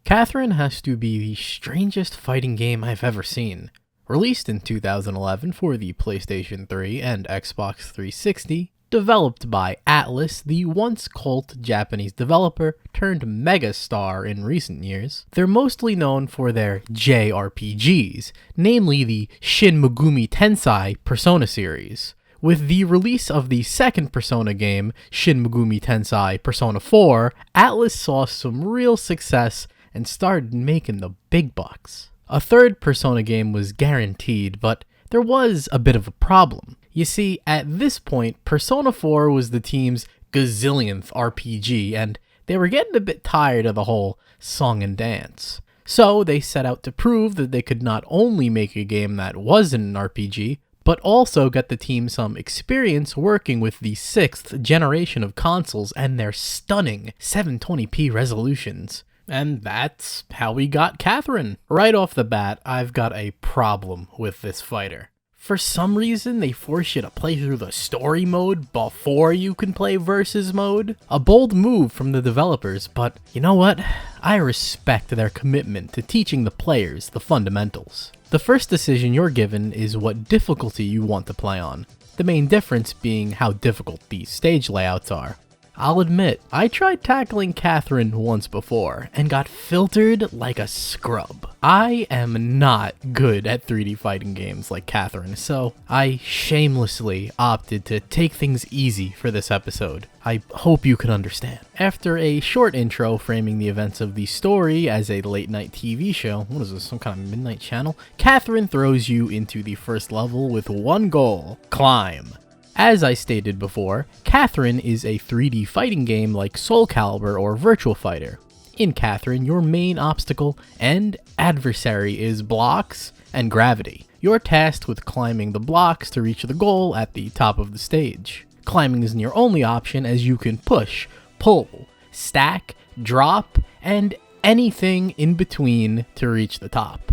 Catherine has to be the strangest fighting game I've ever seen. Released in 2011 for the PlayStation 3 and Xbox 360, developed by Atlus, the once cult Japanese developer turned megastar in recent years. They're mostly known for their JRPGs, namely the Shin Megami Tensei Persona series. With the release of the second Persona game, Shin Megami Tensei Persona 4, Atlus saw some real success and started making the big bucks. A third Persona game was guaranteed, but there was a bit of a problem. You see, at this point, Persona 4 was the team's gazillionth RPG, and they were getting a bit tired of the whole song and dance. So they set out to prove that they could not only make a game that wasn't an RPG, but also get the team some experience working with the 6th generation of consoles and their stunning 720p resolutions. And that's how we got Catherine. Right off the bat, I've got a problem with this fighter. For some reason, they force you to play through the story mode before you can play versus mode. A bold move from the developers, but you know what? I respect their commitment to teaching the players the fundamentals. The first decision you're given is what difficulty you want to play on, the main difference being how difficult these stage layouts are. I'll admit, I tried tackling Catherine once before, and got filtered like a scrub. I am not good at 3D fighting games like Catherine, so I shamelessly opted to take things easy for this episode. I hope you can understand. After a short intro framing the events of the story as a late-night TV show, what is this, some kind of midnight channel? Catherine throws you into the first level with one goal: climb. As I stated before, Catherine is a 3D fighting game like SoulCalibur or Virtua Fighter. In Catherine, your main obstacle and adversary is blocks and gravity. You're tasked with climbing the blocks to reach the goal at the top of the stage. Climbing isn't your only option, as you can push, pull, stack, drop, and anything in between to reach the top.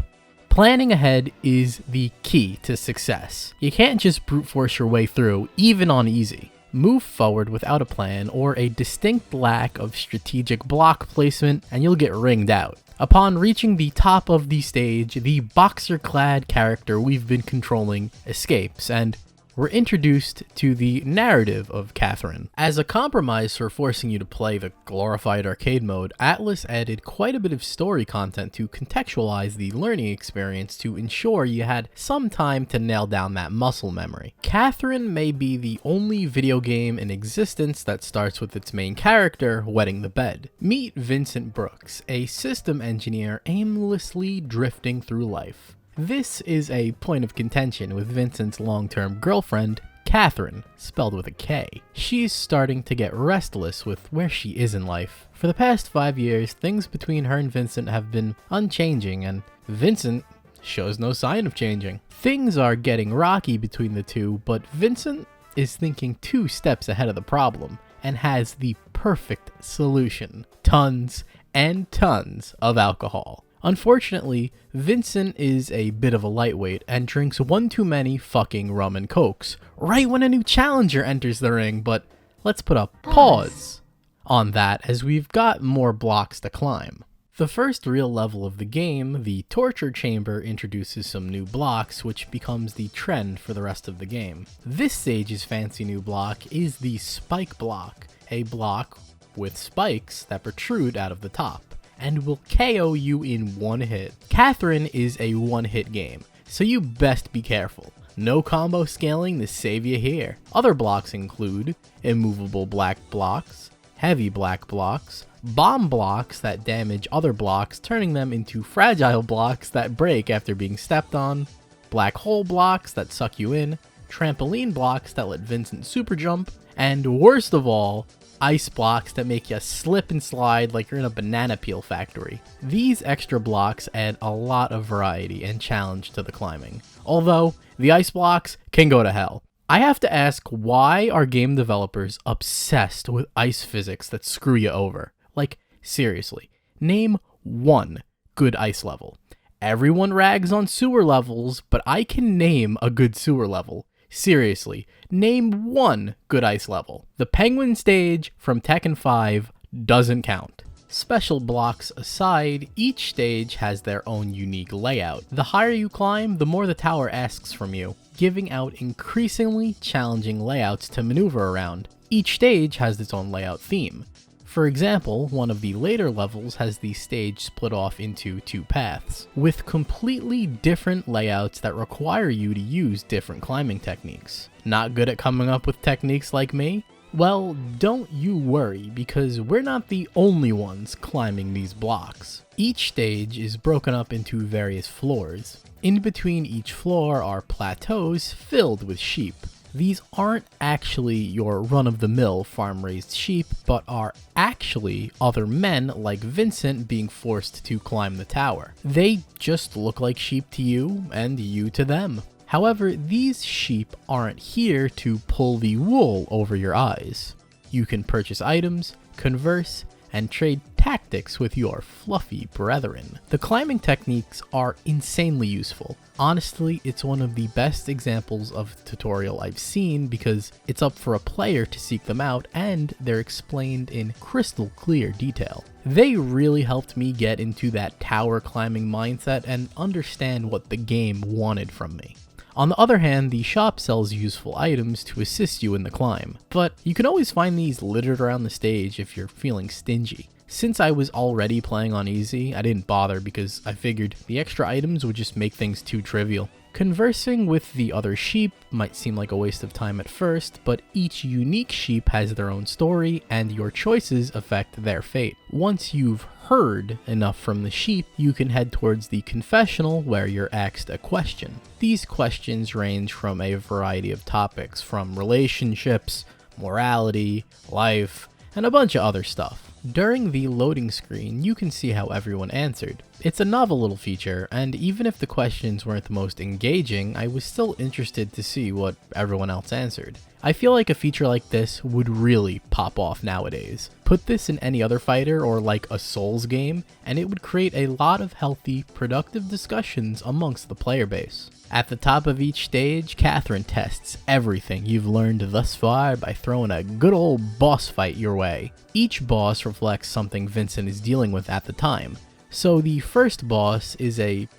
Planning ahead is the key to success. You can't just brute force your way through, even on easy. Move forward without a plan or a distinct lack of strategic block placement and you'll get ringed out. Upon reaching the top of the stage, the boxer-clad character we've been controlling escapes, and we're introduced to the narrative of Catherine. As a compromise for forcing you to play the glorified arcade mode, Atlus added quite a bit of story content to contextualize the learning experience to ensure you had some time to nail down that muscle memory. Catherine may be the only video game in existence that starts with its main character wetting the bed. Meet Vincent Brooks, a system engineer aimlessly drifting through life. This is a point of contention with Vincent's long-term girlfriend, Catherine, spelled with a K. She's starting to get restless with where she is in life. For the past 5 years, things between her and Vincent have been unchanging, and Vincent shows no sign of changing. Things are getting rocky between the two, but Vincent is thinking 2 steps ahead of the problem and has the perfect solution: tons and tons of alcohol. Unfortunately, Vincent is a bit of a lightweight and drinks one too many fucking rum and cokes right when a new challenger enters the ring, but let's put a pause on that as we've got more blocks to climb. The first real level of the game, the torture chamber, introduces some new blocks, which becomes the trend for the rest of the game. This stage's fancy new block is the spike block, a block with spikes that protrude out of the top and will KO you in one hit. Catherine is a one-hit game, so you best be careful. No combo scaling to save you here. Other blocks include immovable black blocks, heavy black blocks, bomb blocks that damage other blocks, turning them into fragile blocks that break after being stepped on, black hole blocks that suck you in, trampoline blocks that let Vincent super jump, and worst of all, ice blocks that make you slip and slide like you're in a banana peel factory. These extra blocks add a lot of variety and challenge to the climbing, although the ice blocks can go to hell. I have to ask, why are game developers obsessed with ice physics that screw you over? Like, seriously, name one good ice level. Everyone rags on sewer levels, but I can name a good sewer level. Seriously, name one good ice level. The penguin stage from Tekken 5 doesn't count. Special blocks aside, each stage has their own unique layout. The higher you climb, the more the tower asks from you, giving out increasingly challenging layouts to maneuver around. Each stage has its own layout theme. For example, one of the later levels has the stage split off into 2 paths, with completely different layouts that require you to use different climbing techniques. Not good at coming up with techniques like me? Well, don't you worry, because we're not the only ones climbing these blocks. Each stage is broken up into various floors. In between each floor are plateaus filled with sheep. These aren't actually your run-of-the-mill farm-raised sheep, but are actually other men like Vincent being forced to climb the tower. They just look like sheep to you, and you to them. However, these sheep aren't here to pull the wool over your eyes. You can purchase items, converse, and trade tactics with your fluffy brethren. The climbing techniques are insanely useful. Honestly, it's one of the best examples of tutorial I've seen because it's up for a player to seek them out and they're explained in crystal clear detail. They really helped me get into that tower climbing mindset and understand what the game wanted from me. On the other hand, the shop sells useful items to assist you in the climb, but you can always find these littered around the stage if you're feeling stingy. Since I was already playing on easy, I didn't bother because I figured the extra items would just make things too trivial. Conversing with the other sheep might seem like a waste of time at first, but each unique sheep has their own story and your choices affect their fate. Once you've heard enough from the sheep, you can head towards the confessional where you're asked a question. These questions range from a variety of topics, from relationships, morality, life, and a bunch of other stuff. During the loading screen, you can see how everyone answered. It's a novel little feature, and even if the questions weren't the most engaging, I was still interested to see what everyone else answered. I feel like a feature like this would really pop off nowadays. Put this in any other fighter or like a Souls game, and it would create a lot of healthy, productive discussions amongst the player base. At the top of each stage, Catherine tests everything you've learned thus far by throwing a good old boss fight your way. Each boss reflects something Vincent is dealing with at the time. So the first boss is a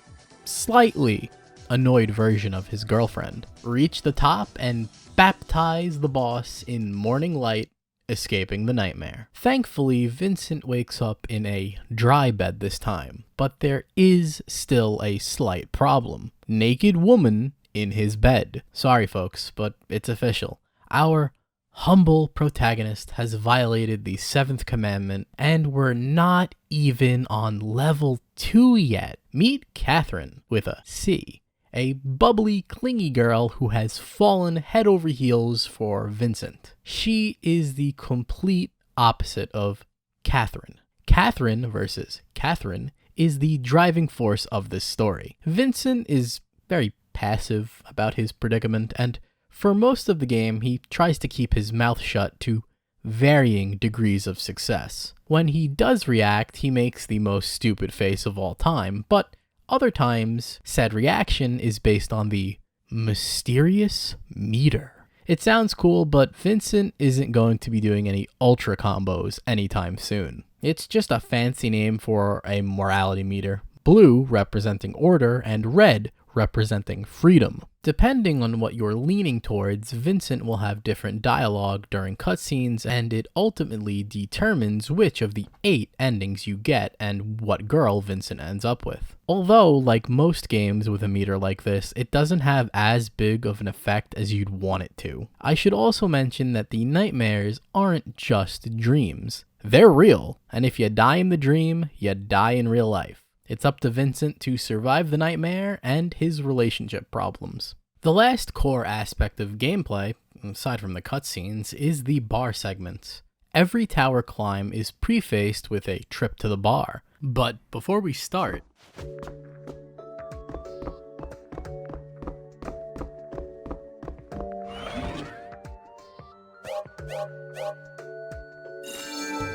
slightly annoyed version of his girlfriend. Reach the top and baptize the boss in morning light, escaping the nightmare. Thankfully, Vincent wakes up in a dry bed this time, but there is still a slight problem. Naked woman in his bed. Sorry folks, but it's official. Our humble protagonist has violated the 7th commandment, and we're not even on level 2 yet. Meet Catherine with a C. A bubbly, clingy girl who has fallen head over heels for Vincent. She is the complete opposite of Catherine. Catherine versus Catherine is the driving force of this story. Vincent is very passive about his predicament, and for most of the game, he tries to keep his mouth shut to varying degrees of success. When he does react, he makes the most stupid face of all time, but other times, said reaction is based on the mysterious meter. It sounds cool, but Vincent isn't going to be doing any ultra combos anytime soon. It's just a fancy name for a morality meter. Blue representing order and red representing freedom. Depending on what you're leaning towards, Vincent will have different dialogue during cutscenes, and it ultimately determines which of the 8 endings you get and what girl Vincent ends up with. Although, like most games with a meter like this, it doesn't have as big of an effect as you'd want it to. I should also mention that the nightmares aren't just dreams. They're real, and if you die in the dream, you die in real life. It's up to Vincent to survive the nightmare and his relationship problems. The last core aspect of gameplay, aside from the cutscenes, is the bar segments. Every tower climb is prefaced with a trip to the bar. But before we start,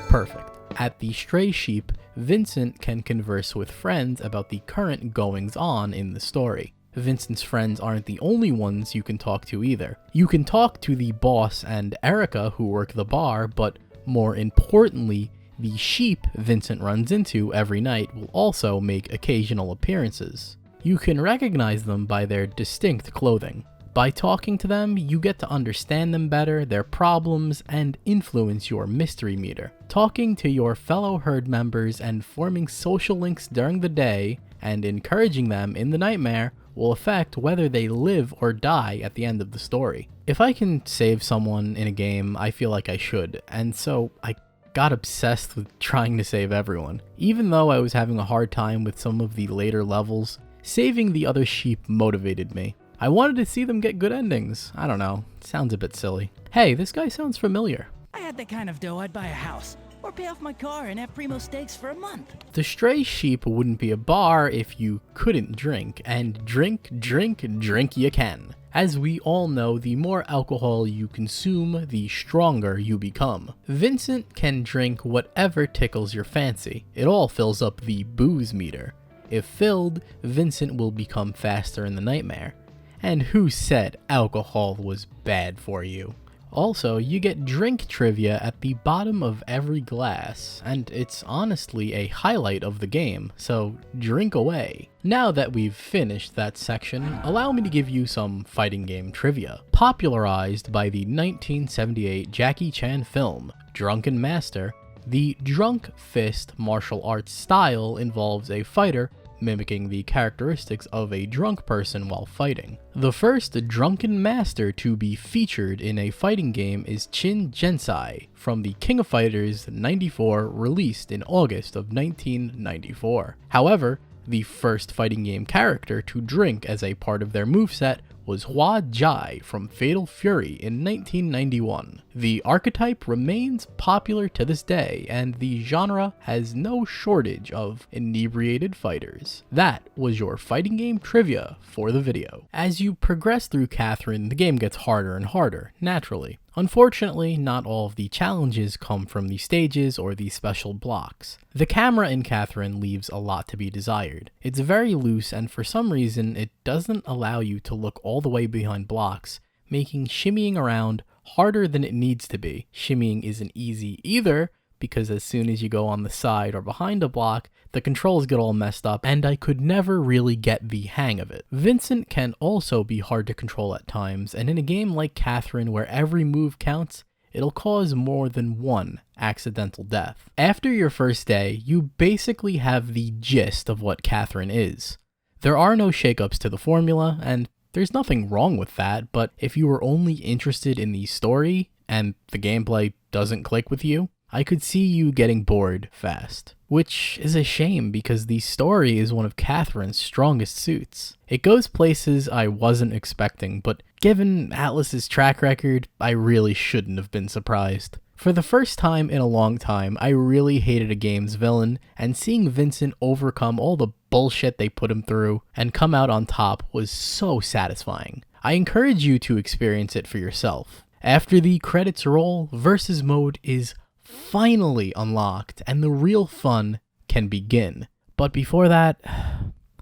perfect. At the Stray Sheep, Vincent can converse with friends about the current goings-on in the story. Vincent's friends aren't the only ones you can talk to either. You can talk to the boss and Erica who work the bar, but more importantly, The sheep Vincent runs into every night will also make occasional appearances. You can recognize them by their distinct clothing. By talking to them, you get to understand them better, their problems, and influence your mystery meter. Talking to your fellow herd members and forming social links during the day and encouraging them in the nightmare will affect whether they live or die at the end of the story. If I can save someone in a game, I feel like I should, and so I got obsessed with trying to save everyone. Even though I was having a hard time with some of the later levels, saving the other sheep motivated me. I wanted to see them get good endings. I don't know, it sounds a bit silly. Hey, this guy sounds familiar. I had the kind of dough I'd buy a house, or pay off my car and have primo steaks for a month. The Stray Sheep wouldn't be a bar if you couldn't drink, and drink you can. As we all know, the more alcohol you consume, the stronger you become. Vincent can drink whatever tickles your fancy. It all fills up the booze meter. If filled, Vincent will become faster in the nightmare. And who said alcohol was bad for you? Also, you get drink trivia at the bottom of every glass, and it's honestly a highlight of the game, so drink away. Now that we've finished that section, allow me to give you some fighting game trivia. Popularized by the 1978 Jackie Chan film, Drunken Master, the drunk fist martial arts style involves a fighter mimicking the characteristics of a drunk person while fighting. The first drunken master to be featured in a fighting game is Chin Gensai from the King of Fighters 94, released in August of 1994. However, the first fighting game character to drink as a part of their moveset was Hua Jai from Fatal Fury in 1991. The archetype remains popular to this day, and the genre has no shortage of inebriated fighters. That was your fighting game trivia for the video. As you progress through Catherine, the game gets harder and harder, naturally. Unfortunately, not all of the challenges come from the stages or the special blocks. The camera in Catherine leaves a lot to be desired. It's very loose, and for some reason it doesn't allow you to look all the way behind blocks, making shimmying around harder than it needs to be. Shimmying isn't easy either, because as soon as you go on the side or behind a block, the controls get all messed up, and I could never really get the hang of it. Vincent can also be hard to control at times, and in a game like Catherine where every move counts, it'll cause more than one accidental death. After your first day, you basically have the gist of what Catherine is. There are no shakeups to the formula, and there's nothing wrong with that, but if you were only interested in the story and the gameplay doesn't click with you, I could see you getting bored fast. Which is a shame, because the story is one of Catherine's strongest suits. It goes places I wasn't expecting, but given Atlus's track record, I really shouldn't have been surprised. For the first time in a long time, I really hated a game's villain, and seeing Vincent overcome all the bullshit they put him through and come out on top was so satisfying. I encourage you to experience it for yourself. After the credits roll, Versus Mode is finally unlocked, and the real fun can begin. But before that,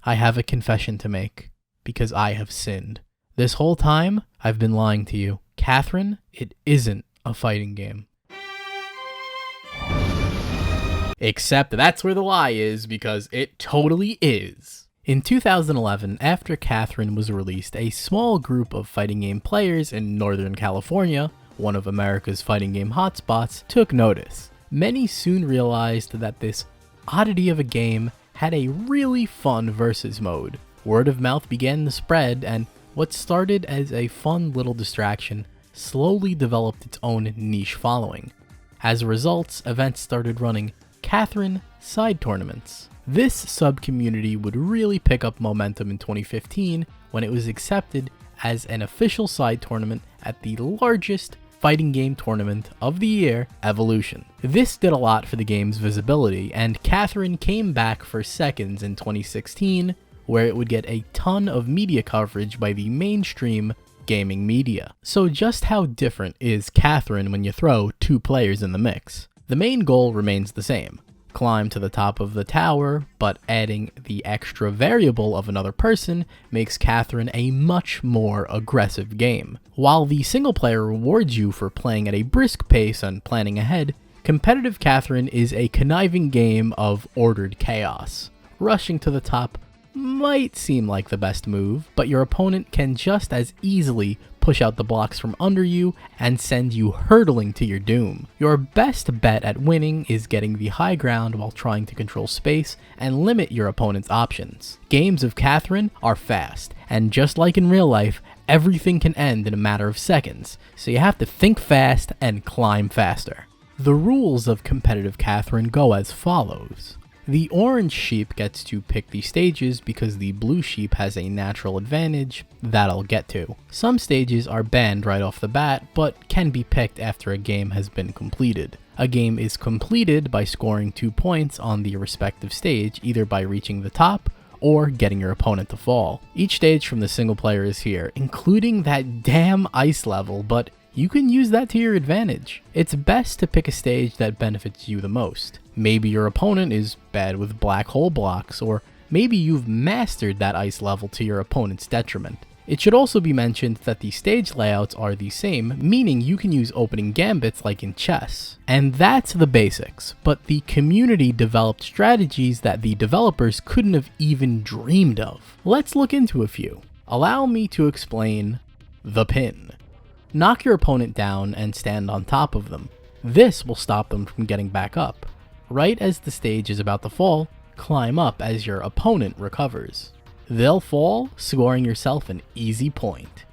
I have a confession to make, because I have sinned. This whole time, I've been lying to you. Catherine, it isn't a fighting game. Except that's where the lie is, because it totally is. In 2011, after Catherine was released, a small group of fighting game players in Northern California, one of America's fighting game hotspots, took notice. Many soon realized that this oddity of a game had a really fun versus mode. Word of mouth began to spread, and what started as a fun little distraction slowly developed its own niche following. As a result, events started running Catherine side tournaments. This sub-community would really pick up momentum in 2015 when it was accepted as an official side tournament at the largest fighting game tournament of the year, Evolution. This did a lot for the game's visibility, and Catherine came back for seconds in 2016, where it would get a ton of media coverage by the mainstream gaming media. So just how different is Catherine when you throw two players in the mix? The main goal remains the same: climb to the top of the tower, but adding the extra variable of another person makes Catherine a much more aggressive game. While the single player rewards you for playing at a brisk pace and planning ahead, Competitive Catherine is a conniving game of ordered chaos. Rushing to the top might seem like the best move, but your opponent can just as easily push out the blocks from under you and send you hurtling to your doom. Your best bet at winning is getting the high ground while trying to control space and limit your opponent's options. Games of Catherine are fast, and just like in real life, everything can end in a matter of seconds, so you have to think fast and climb faster. The rules of competitive Catherine go as follows. The orange sheep gets to pick the stages because the blue sheep has a natural advantage that I'll get to. Some stages are banned right off the bat, but can be picked after a game has been completed. A game is completed by scoring 2 points on the respective stage, either by reaching the top or getting your opponent to fall. Each stage from the single player is here, including that damn ice level, but you can use that to your advantage. It's best to pick a stage that benefits you the most. Maybe your opponent is bad with black hole blocks, or maybe you've mastered that ice level to your opponent's detriment. It should also be mentioned that the stage layouts are the same, meaning you can use opening gambits like in chess. And that's the basics, but the community developed strategies that the developers couldn't have even dreamed of. Let's look into a few. Allow me to explain the pin. Knock your opponent down and stand on top of them. This will stop them from getting back up. Right as the stage is about to fall, climb up as your opponent recovers. They'll fall, scoring yourself an easy point.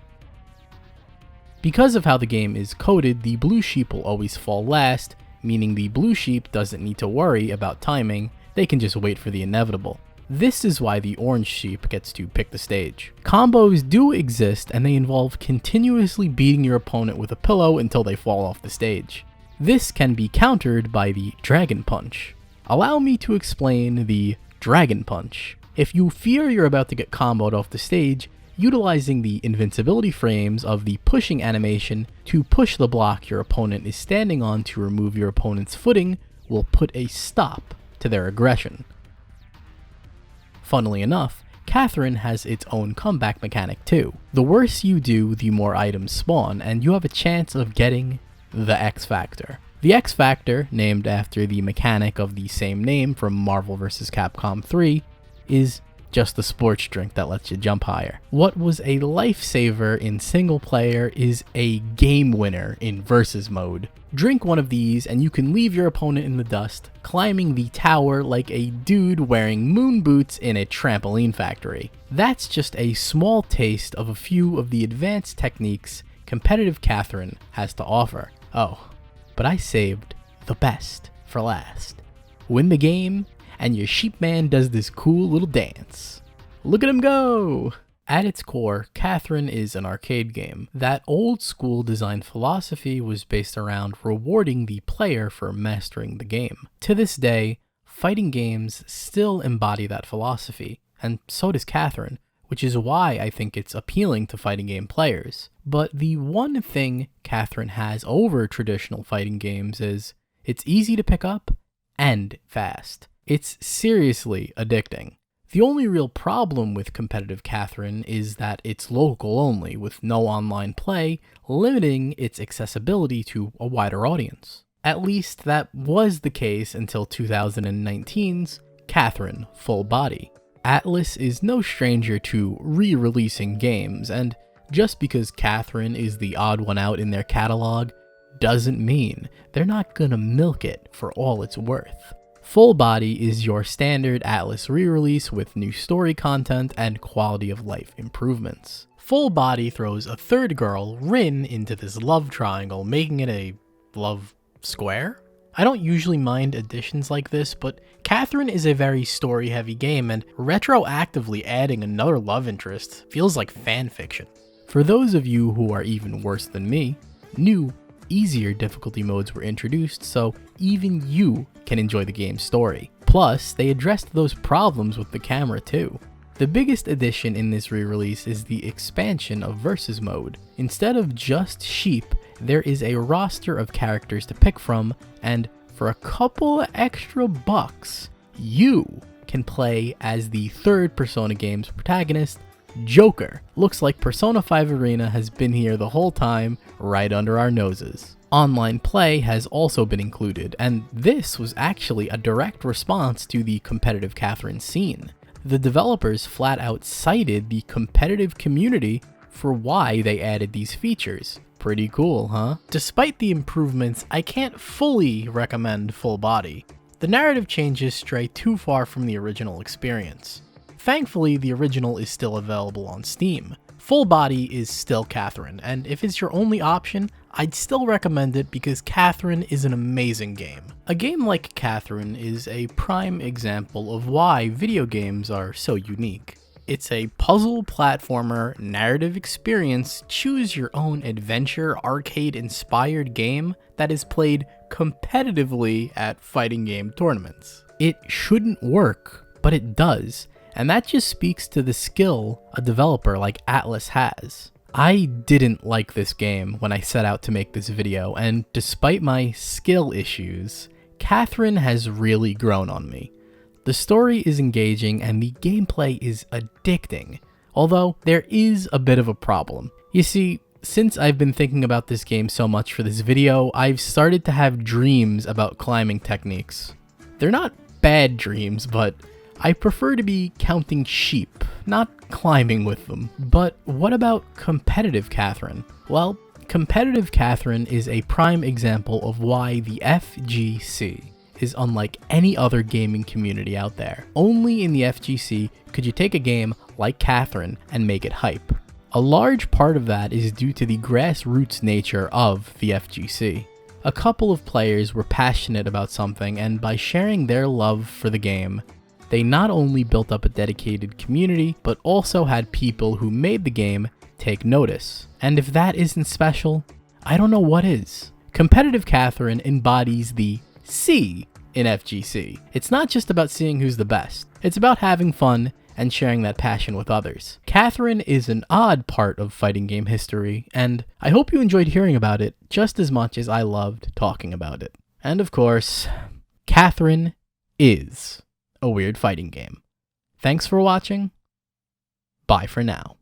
Because of how the game is coded, the blue sheep will always fall last, meaning the blue sheep doesn't need to worry about timing, they can just wait for the inevitable. This is why the orange sheep gets to pick the stage. Combos do exist, and they involve continuously beating your opponent with a pillow until they fall off the stage. This can be countered by the Dragon Punch. Allow me to explain the Dragon Punch. If you fear you're about to get comboed off the stage, utilizing the invincibility frames of the pushing animation to push the block your opponent is standing on to remove your opponent's footing will put a stop to their aggression. Funnily enough, Catherine has its own comeback mechanic too. The worse you do, the more items spawn, and you have a chance of getting the X Factor. The X Factor, named after the mechanic of the same name from Marvel vs. Capcom 3, is just the sports drink that lets you jump higher. What was a lifesaver in single player is a game winner in versus mode. Drink one of these and you can leave your opponent in the dust, climbing the tower like a dude wearing moon boots in a trampoline factory. That's just a small taste of a few of the advanced techniques competitive Catherine has to offer. Oh, but I saved the best for last. Win the game, and your sheep man does this cool little dance. Look at him go! At its core, Catherine is an arcade game. That old school design philosophy was based around rewarding the player for mastering the game. To this day, fighting games still embody that philosophy, and so does Catherine, which is why I think it's appealing to fighting game players. But the one thing Catherine has over traditional fighting games is it's easy to pick up and fast. It's seriously addicting. The only real problem with competitive Catherine is that it's local only, with no online play, limiting its accessibility to a wider audience. At least that was the case until 2019's Catherine Full Body. Atlus is no stranger to re-releasing games, and just because Catherine is the odd one out in their catalog doesn't mean they're not gonna milk it for all it's worth. Full Body is your standard Atlus re-release with new story content and quality of life improvements. Full Body throws a third girl, Rin, into this love triangle, making it a love square? I don't usually mind additions like this, but Catherine is a very story-heavy game, and retroactively adding another love interest feels like fanfiction. For those of you who are even worse than me, new, easier difficulty modes were introduced so even you can enjoy the game's story. Plus, they addressed those problems with the camera too. The biggest addition in this re-release is the expansion of Versus mode. Instead of just sheep, there is a roster of characters to pick from, and for a couple extra bucks, you can play as the third Persona game's protagonist, Joker. Looks like Persona 5 Arena has been here the whole time, right under our noses. Online play has also been included, and this was actually a direct response to the competitive Catherine scene. The developers flat out cited the competitive community for why they added these features. Pretty cool, huh? Despite the improvements, I can't fully recommend Full Body. The narrative changes stray too far from the original experience. Thankfully, the original is still available on Steam. Full Body is still Catherine, and if it's your only option, I'd still recommend it because Catherine is an amazing game. A game like Catherine is a prime example of why video games are so unique. It's a puzzle platformer narrative experience, choose your own adventure arcade inspired game that is played competitively at fighting game tournaments. It shouldn't work, but it does, and that just speaks to the skill a developer like Atlas has. I didn't like this game when I set out to make this video, and despite my skill issues, Catherine has really grown on me. The story is engaging and the gameplay is addicting, although there is a bit of a problem. You see, since I've been thinking about this game so much for this video, I've started to have dreams about climbing techniques. They're not bad dreams, but I prefer to be counting sheep, not climbing with them. But what about competitive Catherine? Well, competitive Catherine is a prime example of why the FGC is unlike any other gaming community out there. Only in the FGC could you take a game like Catherine and make it hype. A large part of that is due to the grassroots nature of the FGC. A couple of players were passionate about something, and by sharing their love for the game, they not only built up a dedicated community, but also had people who made the game take notice. And if that isn't special, I don't know what is. Competitive Catherine embodies the C in FGC. It's not just about seeing who's the best. It's about having fun and sharing that passion with others. Catherine is an odd part of fighting game history, and I hope you enjoyed hearing about it just as much as I loved talking about it. And of course, Catherine is a weird fighting game. Thanks for watching. Bye for now.